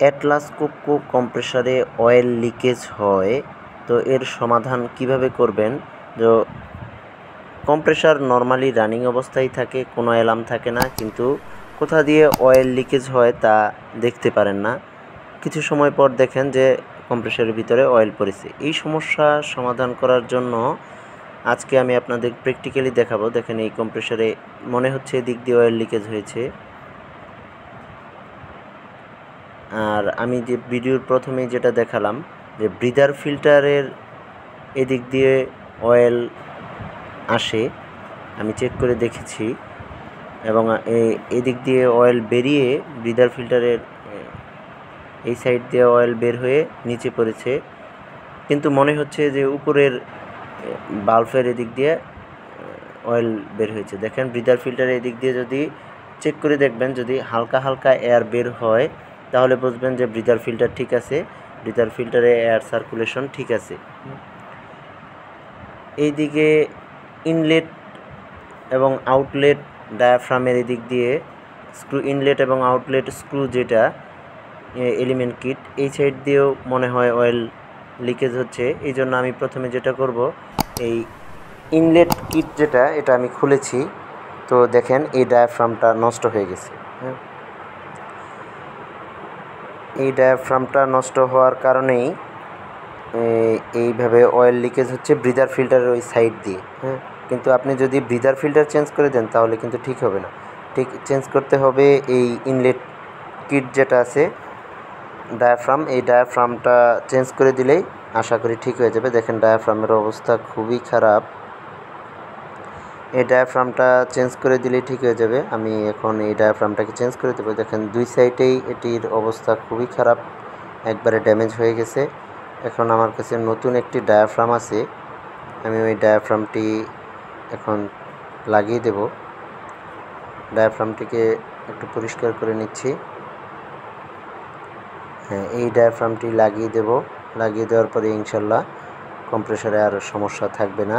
Atlas cocoa কম্প্রেসারে oil leakage হয়, তো এর সমাধান কিভাবে করবেন। তো কম্প্রেসার নর্মালি রানিং অবস্থায় থাকে, কোনো অ্যালার্ম থাকে না, কিন্তু কোথা দিয়ে অয়েল লিকেজ হয় তা দেখতে পারেন না। কিছু সময় পর দেখেন যে কম্প্রেসারের ভিতরে অয়েল পড়েছে। এই সমস্যা সমাধান করার জন্য আজকে আমি আপনাদের প্র্যাকটিক্যালি দেখাবো। দেখেন এই কম্প্রেসারে মনে হচ্ছে এদিক দিয়ে অয়েল লিকেজ হয়েছে। আর আমি যে ভিডিওর প্রথমেই যেটা দেখালাম যে ব্রিদার ফিল্টারের এদিক দিয়ে অয়েল আসে, আমি চেক করে দেখেছি, এবং এদিক দিয়ে অয়েল বেরিয়ে ব্রিদার ফিল্টারের এই সাইড দিয়ে অয়েল বের হয়ে নিচে পড়েছে, কিন্তু মনে হচ্ছে যে উপরের বাল্বের এদিক দিয়ে অয়েল বের হয়েছে। দেখেন ব্রিদার ফিল্টারের এদিক দিয়ে যদি চেক করে দেখবেন, যদি হালকা হালকা এয়ার বের হয় তাহলে বুঝবেন যে ব্রিদার ফিল্টার ঠিক আছে, ব্রিদার ফিল্টারে এয়ার সার্কুলেশন ঠিক আছে। এইদিকে ইনলেট এবং আউটলেট ডায়াফ্রামের এদিক দিয়ে স্ক্রু, ইনলেট এবং আউটলেট স্ক্রু যেটা এলিমেন্ট কিট, এই সাইড দিয়েও মনে হয় অয়েল লিকেজ হচ্ছে। এই জন্য আমি প্রথমে যেটা করব, এই ইনলেট কিট যেটা এটা আমি খুলেছি, তো দেখেন এই ডায়াফ্রামটা নষ্ট হয়ে গেছে। এই ডায়াফ্রামটা নষ্ট হওয়ার কারণেই এইভাবে অয়েল লিকেজ হচ্ছে ব্রিদার ফিল্টারের ওই সাইড দিয়ে। কিন্তু আপনি যদি ব্রিদার ফিল্টার চেঞ্জ করে দেন তাহলে কিন্তু ঠিক হবে না। ঠিক চেঞ্জ করতে হবে এই ইনলেট কিট যেটা আছে ডায়াফ্রাম, এই ডায়াফ্রামটা চেঞ্জ করে দিলেই আশা করি ঠিক হয়ে যাবে। দেখেন ডায়াফ্রামের অবস্থা খুবই খারাপ, এই ডায়াফ্রামটা চেঞ্জ করে দিলেই ঠিক হয়ে যাবে। আমি এখন এই ডায়াফ্রামটাকে চেঞ্জ করে দেবো। দেখেন দুই সাইডেই এটির অবস্থা খুবই খারাপ, একবারে ড্যামেজ হয়ে গেছে। এখন আমার কাছে নতুন একটি ডায়াফ্রাম আছে, আমি ওই ডায়াফ্রামটি এখন লাগিয়ে দেব। ডায়াফ্রামটিকে একটু পরিষ্কার করে নিচ্ছি। হ্যাঁ, এই ডায়াফ্রামটি লাগিয়ে দেব। লাগিয়ে দেওয়ার পরে ইনশাল্লাহ কম্প্রেসারে আর সমস্যা থাকবে না।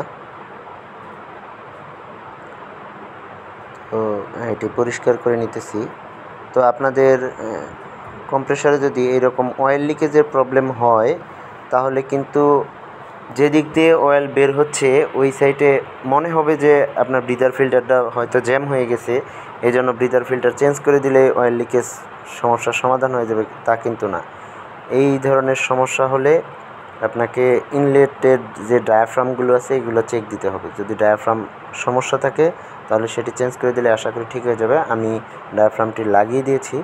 তো এটি পরিষ্কার করে নিতেছি। তো আপনাদের কম্প্রেসারে যদি এরকম অয়েল লিকেজের প্রবলেম হয় তাহলে কিন্তু যেদিক দিয়ে অয়েল বের হচ্ছে ওই সাইডে মনে হবে যে আপনার ব্রিদার ফিল্টারটা হয়তো জ্যাম হয়ে গেছে, এই জন্য ব্রিদার ফিল্টার চেঞ্জ করে দিলে অয়েল লিকেজ সমস্যার সমাধান হয়ে যাবে, তা কিন্তু না। এই ধরনের সমস্যা হলে আপনাকে ইনলেটের যে ডায়াফ্রামগুলো আছে এগুলো চেক দিতে হবে। যদি ডায়াফ্রাম সমস্যা থাকে তাহলে সেটি চেঞ্জ করে দিলে আশা করি ঠিক হয়ে যাবে। আমি ডায়াফ্রামটি লাগিয়ে দিয়েছি,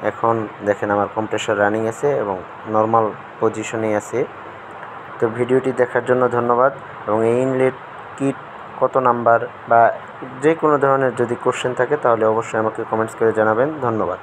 এখন দেখেন আমার কম্প্রেসার রানিং আছে এবং নর্মাল পজিশনেই আছে। তো ভিডিওটি দেখার জন্য ধন্যবাদ, এবং এই ইনলেট কিট কত নাম্বার বা যে কোনো ধরনের যদি কোশ্চেন থাকে তাহলে অবশ্যই আমাকে কমেন্টস করে জানাবেন। ধন্যবাদ।